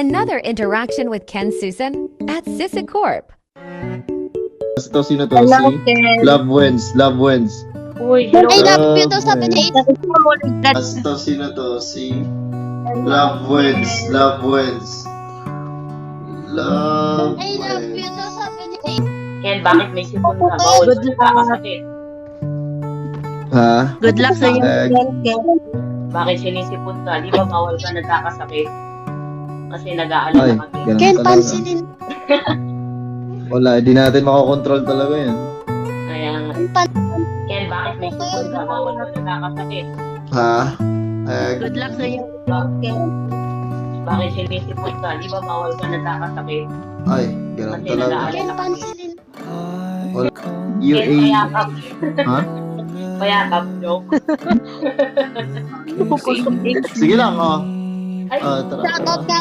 Another interaction with Ken Susan at Sisicorp. Basta sino to? Hello, Si Ken. Love Wins. Love Wins. Uy, Ay, hello. love you to, sabi ni Ace. Basta sino to? Si Love Wins. Love Wins. Love I love you Wins. to, sabi ni Ace. Ken, bakit may sipon ka? Bawal Good ka luck. nakakasakit. Ha? Good luck sa iyo, Eh, Ken. Bakit sinisipon ka? Di ba bawal ka nagkakasakit? Kasi Ay, nag-aalala kami. ganun Ken, talaga. pansinin. Wala, di natin makakontrol talaga yan. Kaya nga. Ken, bakit may sipon ka? Bawal ka nagkakasakit. Ha? Eh, Good luck sa iyo, Ken. Bakit sinisipon ka? Di ba bawal ka nagkakasakit? ay, ganun Kasi talaga. nag-aalala Ken, kami. pansinin. Wala. Ken, UA. payakap. Ha? Payakap, joke. Sige lang, oh. Ay, Ah, tara. Shoutout ka